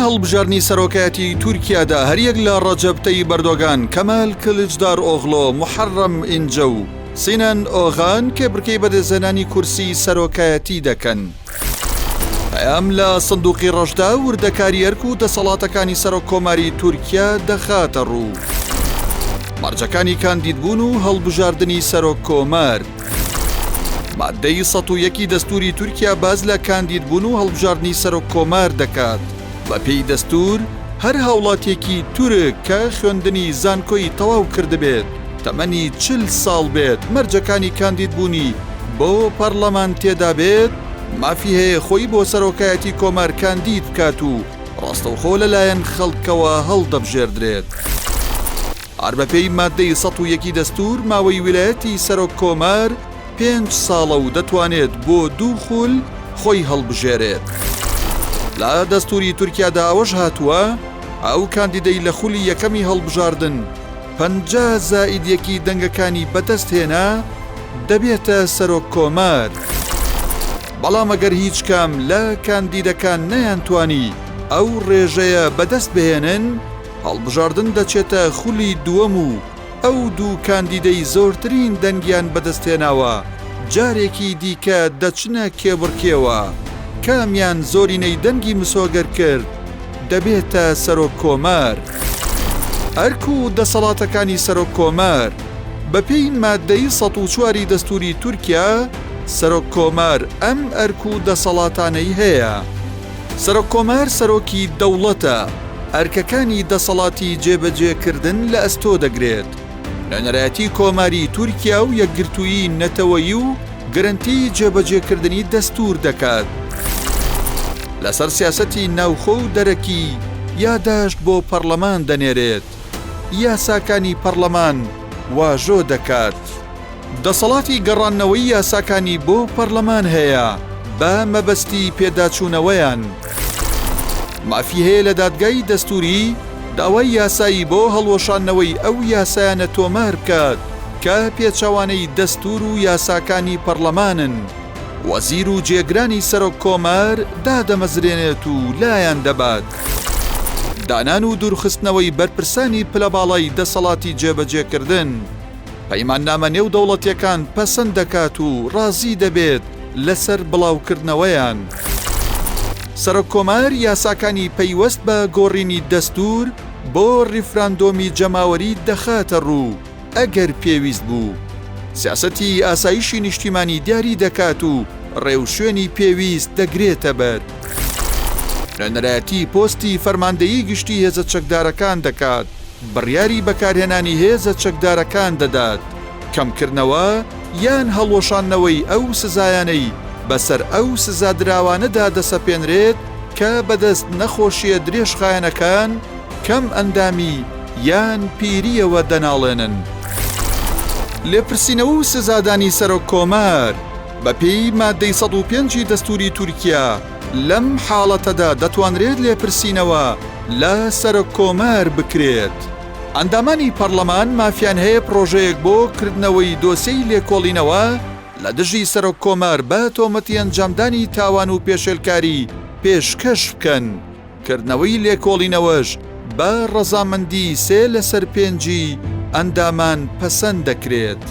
هەڵبژارنی سەرۆکایەتی تورکیادا هەریەک لە ڕەجەب تەیب ئەردۆغان، کەمال کلجدار ئۆغڵۆ، محەڕەم ئینجە و سینان ئۆغان کێبڕکەی بەدەستهێنانی کورسی سەرۆکایەتی دەکەن. ئەم لە سندوقی ڕەشدا وردەکاری ئەرک و دەسەڵاتەکانی سەرۆککۆماری تورکیا دەخاتە ڕوو. مەرجەکانی کاندیدبوون و هەڵبژاردننی سەرۆککۆمار. مادەی 101 دەستوری تورکیا باز لە کاندیدبوون و هەڵبژاردننی سەرۆککۆمار دەکات. بە پێی دەستور هەر هاوڵاتێکی تورک کە خوێندنی زانکۆی تەواو کردبێت، تەمەنی 40 ساڵ بێت، مەرجەکانی کاندیدبوونی بۆ پەرلەمان تێدا بێت، مافی هەیە خۆی بۆ سەرۆکایەتی کۆمار کاندید بکات و ڕاستەوخۆ لەلایەن خەڵکەوە هەڵدەبژێردرێت. هەر بەپێی مادەی 101 دەستور ماوەی ویلایەتی سەرۆککۆمار 5 ساڵە و دەتوانێت بۆ 2 خول خۆی هەڵبژێرێت. لە دەستوری تورکیادا ئەوەش هاتووە ئەو کاندیدەی لە خولی یەکەمی هەڵبژاردن 50 زائیدیەکی دەنگەکانی بەدەست هێنا دەبێتە سەرۆککۆمار. بەڵام ئەگەر هیچ کام لە کاندیدەکان نەیانتوانی ئەو ڕێژەیە بەدەست بهێنن، هەڵبژاردن دەچێتە خولی دووەم و ئەو دوو کاندیدەی زۆرترین دەنگیان بەدەستهێناوە جارێکی دیکە دەچنە کێبڕکێوە. کامیان زۆرینەی دەنگی مسۆگەر کرد دەبێتە سەرۆککۆمار. ئەرک و دەسەڵاتەکانی سەرۆککۆمار بەپێی مادەی 104 دەستوری تورکیا، سەرۆککۆمار ئەم ئەرک و دەسەڵاتانەی هەیە. سەرۆککۆمار سەرۆکی دەوڵەتە، ئەرکەکانی دەسەڵاتی جێبەجێکردن لە ئەستۆ دەگرێت. لە نەرایەتی کۆماری تورکیا و یەکگرتوویی نەتەوەیی و گەرنتی جێبەجێکردنی دەستور دەکات. لەسەر سیاسەتی ناوخۆ و دەرەکی یاداشت بۆ پەرلەمان دەنێرێت، یاساکانی پەرلەمان واژۆ دەکات. دەسەڵاتی گەڕانەوەی یاساکانی بۆ پەرلەمان هەیە بە مەبەستی پێداچوونەوەیان. مافی هەیە لە دادگای دەستوری داوای یاسایی بۆ هەڵوەشانەوەی ئەو یاسایانە تۆمار بکات کە پێچەوانەی دەستور و یاساکانی پەرلەمانن. وەزیر و جێگرانی سەرۆککۆمار دادەمەزرێنێت و لایەن دەبات. دانان و دوورخستنەوەی بەرپرسانی پلە باڵای دەسەڵاتی جێبەجێکردن. پەیماننامە نێو دەوڵەتیەکان پەسەند دەکات و ڕازی دەبێت لەسەر بڵاوکردنەوەیان. سەرۆککۆمار یاساکانی پەیوەست بە گۆڕینی دەستور بۆ ڕیفراندۆمی جەماوەری دەخاتە ڕوو ئەگەر پێویست بوو. سیاسەتی ئاسایشی نیشتیمانی دیاری دەکات و ڕێوشوێنی پێویست دەگرێتە بەر. لە نەرایەتی پۆستی فەرماندەیی گشتی هێزە چەکدارەکان دەکات، بڕیاری بەکارهێنانی هێزە چەکدارەکان دەدات. کەمکردنەوە یان هەڵوەشانەوەی ئەو سزایانەی بەسەر ئەو سزادراوانەدا دەسەپێنرێت کە بەدەست نەخۆشیە درێژخایەنەکان کەم ئەندامی یان پیریەوە دەناڵێنن. لێپرسینەوە و سزادانی سەرۆککۆمار بەپێی مادەی 105 دەستوری تورکیا لەم حاڵەتەدا دەتوانرێت لێپرسینەوە لە سەرۆککۆمار بکرێت. ئەندامانی پەرلەمان مافیان هەیە پرۆژەیەک بۆ کردنەوەی دۆسیەی لێکۆڵینەوە لە دژی سەرۆککۆمار بە تۆمەتی ئەنجامدانی تاوان و پێشێلکاری پێشکەش بکەن. کردنەوەی لێکۆڵینەوەش بە ڕەزامەندی 3/5 ئەندامان پەسەند دەکرێت.